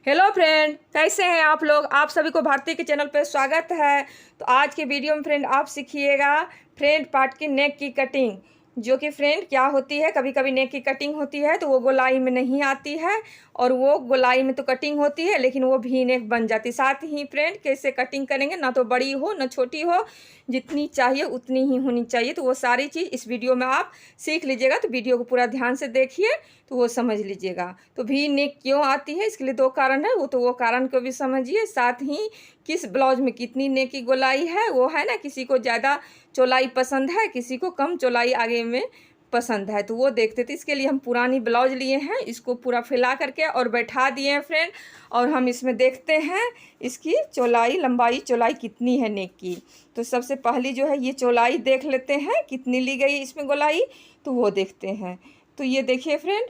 Hello friend, कैसे हैं आप लोग। आप सभी को भारती के चैनल पे स्वागत है। तो आज के वीडियो में फ्रेंड आप सीखिएगा फ्रंट पार्ट की नेक की कटिंग, जो कि फ्रेंड क्या होती है। कभी कभी नेक की कटिंग होती है तो वो गोलाई में नहीं आती है, और वो गोलाई में तो कटिंग होती है लेकिन वो भी नेक बन जाती है। साथ ही फ्रेंड कैसे कटिंग करेंगे, ना तो बड़ी हो ना छोटी हो, जितनी चाहिए उतनी ही होनी चाहिए। तो वो सारी चीज़ इस वीडियो में आप सीख लीजिएगा। तो वीडियो को पूरा ध्यान से देखिए तो वो समझ लीजिएगा। तो भी नेक क्यों आती है, इसके लिए दो कारण है, वो कारण को भी समझिए। साथ ही किस ब्लाउज में कितनी नेक की गोलाई है वो है ना, किसी को ज़्यादा चौलाई पसंद है, किसी को कम चौलाई आगे में पसंद है, तो वो देखते थे। इसके लिए हम पुरानी ब्लाउज लिए हैं, इसको पूरा फैला करके और बैठा दिए हैं फ्रेंड। और हम इसमें देखते हैं इसकी चौलाई लंबाई चौलाई कितनी है नेक की। तो सबसे पहली जो है ये चौलाई देख लेते हैं कितनी ली गई इसमें गोलाई, तो वो देखते हैं। तो ये देखिए फ्रेंड,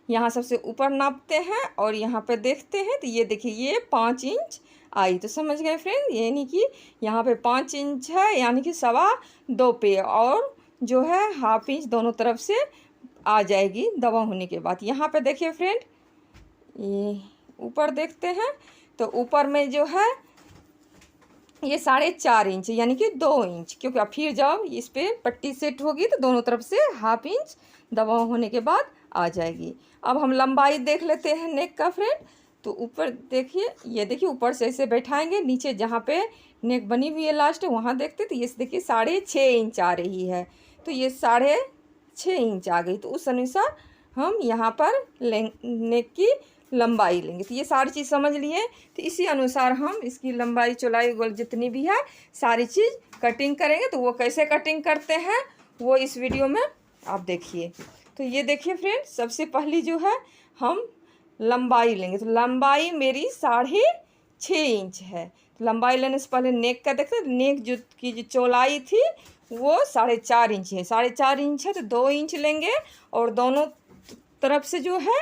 यहाँ सबसे ऊपर नापते हैं और यहाँ पे देखते हैं। तो ये देखिए ये 5 इंच आई। तो समझ गए फ्रेंड, यानी कि यहाँ पे 5 इंच है, यानी कि 2.25 पे, और जो है ½ इंच दोनों तरफ से आ जाएगी दवा होने के बाद। यहाँ पे देखिए फ्रेंड, ये ऊपर देखते हैं तो ऊपर में जो है ये 4.5 इंच, यानी कि 2 इंच, क्योंकि अब फिर जब इस पर पट्टी सेट होगी तो दोनों तरफ से ½ इंच दवा होने के बाद आ जाएगी। अब हम लंबाई देख लेते हैं नेक का फ्रेंड। तो ऊपर देखिए, ये देखिए ऊपर से ऐसे बैठाएंगे, नीचे जहाँ पे नेक बनी हुई है लास्ट वहाँ देखते तो ये देखिए 6.5 इंच आ रही है। तो ये 6.5 इंच आ गई। तो उस अनुसार हम यहाँ पर नेक की लंबाई लेंगे। तो ये सारी चीज़ समझ लिए। तो इसी अनुसार हम इसकी लंबाई चौड़ाई गोल जितनी भी है सारी चीज़ कटिंग करेंगे। तो वो कैसे कटिंग करते हैं वो इस वीडियो में आप देखिए। तो ये देखिए फ्रेंड, सबसे पहली जो है हम लंबाई लेंगे। तो लंबाई मेरी 6.5 इंच है। तो लंबाई लेने से पहले नेक का देखते हैं। नेक जो चौड़ाई थी वो 4.5 इंच है। 4.5 इंच है तो 2 इंच लेंगे, और दोनों तरफ से जो है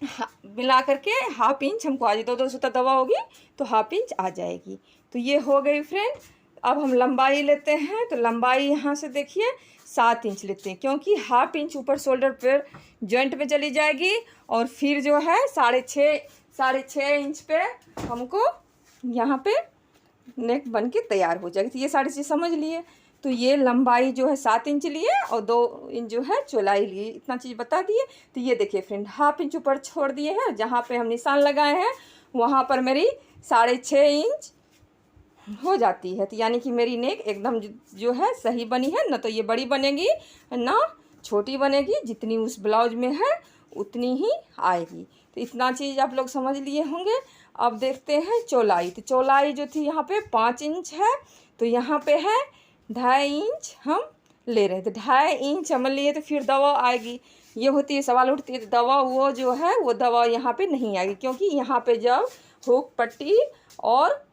मिला करके ½ इंच हमको आ जाए। दो सूता दवा होगी तो ½ इंच आ जाएगी। तो ये हो गई फ्रेंड। अब हम लंबाई लेते हैं। तो लंबाई यहाँ से देखिए 7 इंच लेते हैं, क्योंकि ½ इंच ऊपर शोल्डर पर जॉइंट में चली जाएगी, और फिर जो है 6.5 इंच पे हमको यहाँ पे नेक बन के तैयार हो जाएगी। तो ये सारी चीज़ समझ लिए। तो ये लंबाई जो है 7 इंच लिए और 2 इंच जो है चौड़ाई लिए, इतना चीज़ बता दिए। तो ये देखिए फ्रेंड, ½ इंच ऊपर छोड़ दिए हैं, जहाँ पे हम निशान लगाए हैं वहाँ पर मेरी 6.5 इंच हो जाती है। तो यानी कि मेरी नेक एकदम जो है सही बनी है। ना तो ये बड़ी बनेगी ना छोटी बनेगी, जितनी उस ब्लाउज में है उतनी ही आएगी। तो इतना चीज़ आप लोग समझ लिए होंगे। अब देखते हैं चौड़ाई। तो चौड़ाई जो थी यहाँ पे 5 इंच है, तो यहाँ पे है 2.5 इंच हम ले रहे थे। 2.5 इंच हम लिए तो फिर दवा आएगी। ये होती है, सवाल उठती है तो दवा वो जो है वो दवा यहाँ पे नहीं आएगी, क्योंकि यहाँ पे जब हुक पट्टी और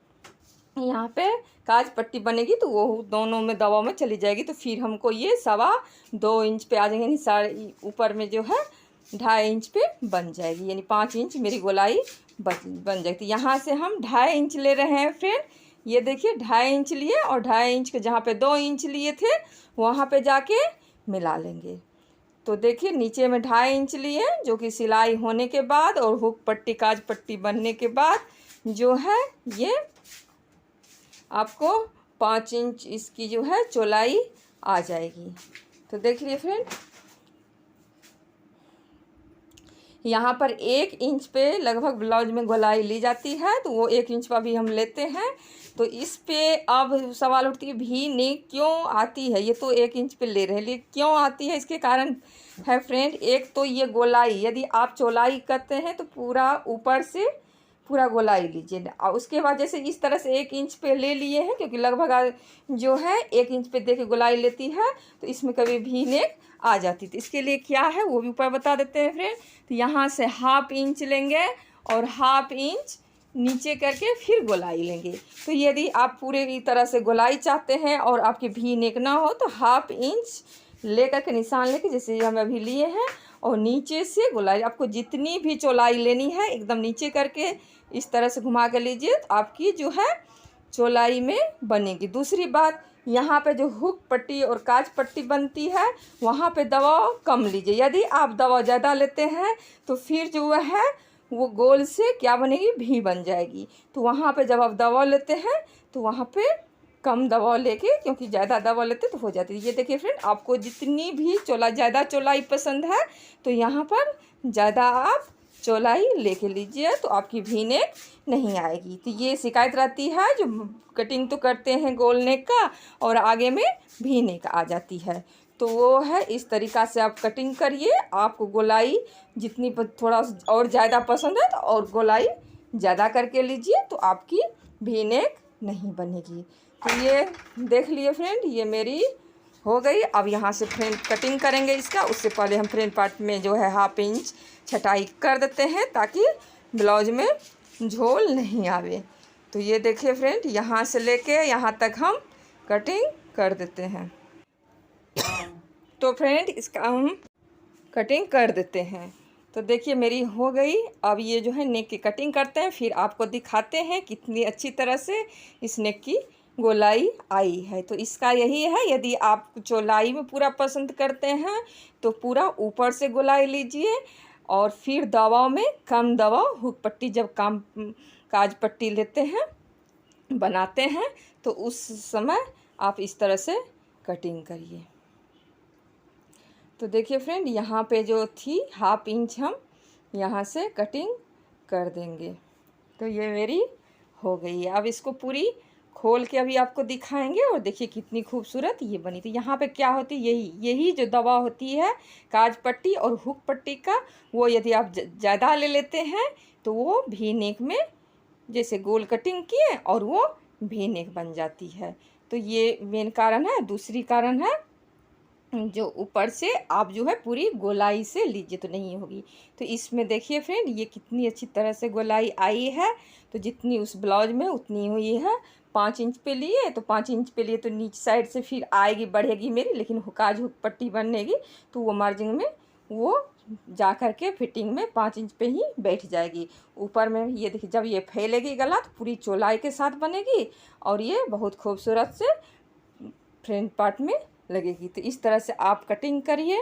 यहाँ पे काज पट्टी बनेगी तो वो दोनों में दवा में चली जाएगी। तो फिर हमको ये 2.25 इंच पे आ जाएंगे, यानी सारे ऊपर में जो है 2.5 इंच पे बन जाएगी, यानी 5 इंच मेरी गोलाई बन जाएगी। तो यहाँ से हम 2.5 इंच ले रहे हैं फ्रेंड। ये देखिए 2.5 इंच लिए, और 2.5 इंच के जहाँ पे 2 इंच लिए थे वहाँ पे जाके मिला लेंगे। तो देखिए नीचे में 2.5 इंच लिए, जो कि सिलाई होने के बाद और हुक पट्टी काज पट्टी बनने के बाद जो है ये आपको 5 इंच इसकी जो है चौड़ाई आ जाएगी। तो देख लिए फ्रेंड, यहाँ पर 1 इंच पे लगभग ब्लाउज में गोलाई ली जाती है, तो वो 1 इंच पर भी हम लेते हैं। तो इस पे अब सवाल उठती है भी नेक क्यों आती है। ये तो 1 इंच पे ले रहे हैं, लेकिन क्यों आती है इसके कारण है फ्रेंड। एक तो ये गोलाई, यदि आप चौड़ाई करते हैं तो पूरा ऊपर से पूरा गोलाई लीजिए, और उसके बाद जैसे इस तरह से 1 इंच पे ले लिए हैं, क्योंकि लगभग जो है 1 इंच पे दे के गोलाई लेती है तो इसमें कभी भी नेक आ जाती। तो इसके लिए क्या है वो भी ऊपर बता देते हैं फ्रेंड। तो यहाँ से ½ इंच लेंगे और ½ इंच नीचे करके फिर गोलाई लेंगे। तो यदि आप पूरे तरह से गोलाई चाहते हैं और आपकी भी नेक ना हो तो ½ इंच ले करके निशान लेके, जैसे हम अभी लिए हैं, और नीचे से गोलाई आपको जितनी भी चौड़ाई लेनी है एकदम नीचे करके इस तरह से घुमा के लीजिए, तो आपकी जो है चौड़ाई में बनेगी। दूसरी बात, यहाँ पे जो हुक पट्टी और काज पट्टी बनती है वहाँ पे दवा कम लीजिए। यदि आप दवा ज़्यादा लेते हैं तो फिर जो है वो गोल से क्या बनेगी, भी बन जाएगी। तो वहाँ पे जब आप दबाव लेते हैं तो वहाँ पे कम दबाव लेके, क्योंकि ज़्यादा दबाव लेते तो हो जाती है। ये देखिए फ्रेंड, आपको जितनी भी ज़्यादा चौड़ाई पसंद है तो यहाँ पर ज़्यादा आप चौड़ाई लेके लीजिए, तो आपकी वी नेक नहीं आएगी। तो ये शिकायत रहती है, जो कटिंग तो करते हैं गोल नेक का और आगे में वी नेक आ जाती है, तो वो है इस तरीक़ा से आप कटिंग करिए। आपको गोलाई जितनी थोड़ा और ज़्यादा पसंद है तो और गोलाई ज़्यादा करके लीजिए, तो आपकी वी नेक नहीं बनेगी। तो ये देख लिए फ्रेंड, ये मेरी हो गई। अब यहाँ से फ्रेंड कटिंग करेंगे इसका। उससे पहले हम फ्रेंड पार्ट में जो है 1/2 इंच छटाई कर देते हैं, ताकि ब्लाउज में झोल नहीं आवे। तो ये देखिए फ्रेंड, यहाँ से लेके यहाँ तक हम कटिंग कर देते हैं। तो फ्रेंड इसका हम कटिंग कर देते हैं। तो देखिए मेरी हो गई। अब ये जो है नेक की कटिंग करते हैं, फिर आपको दिखाते हैं कितनी अच्छी तरह से इस नेक की गोलाई आई है। तो इसका यही है, यदि आप चौड़ाई में पूरा पसंद करते हैं तो पूरा ऊपर से गोलाई लीजिए, और फिर दबाव में कम दबाव, हुक पट्टी जब काज पट्टी लेते हैं बनाते हैं तो उस समय आप इस तरह से कटिंग करिए। तो देखिए फ्रेंड, यहाँ पे जो थी 1/2 इंच हम यहाँ से कटिंग कर देंगे। तो ये मेरी हो गई है। अब इसको पूरी खोल के अभी आपको दिखाएंगे, और देखिए कितनी खूबसूरत ये बनी। तो यहाँ पे क्या होती है, यही जो दवा होती है काज पट्टी और हुक पट्टी का, वो यदि आप ज़्यादा ले लेते हैं तो वो वी नेक में जैसे गोल कटिंग किए और वो वी नेक बन जाती है। तो ये मेन कारण है। दूसरी कारण है, जो ऊपर से आप जो है पूरी गोलाई से लीजिए तो नहीं होगी। तो इसमें देखिए फ्रेंड, ये कितनी अच्छी तरह से गोलाई आई है। तो जितनी उस ब्लाउज में उतनी हुई है। 5 इंच पे लिए तो 5 इंच पे लिए तो नीचे साइड से फिर आएगी, बढ़ेगी मेरी, लेकिन हुकाज हुक पट्टी बनेगी तो वो मार्जिन में वो जा कर के फिटिंग में 5 इंच पे ही बैठ जाएगी। ऊपर में ये देखिए, जब ये फैलेगी गला तो पूरी चौड़ाई के साथ बनेगी, और ये बहुत खूबसूरत से फ्रंट पार्ट में लगेगी। तो इस तरह से आप कटिंग करिए।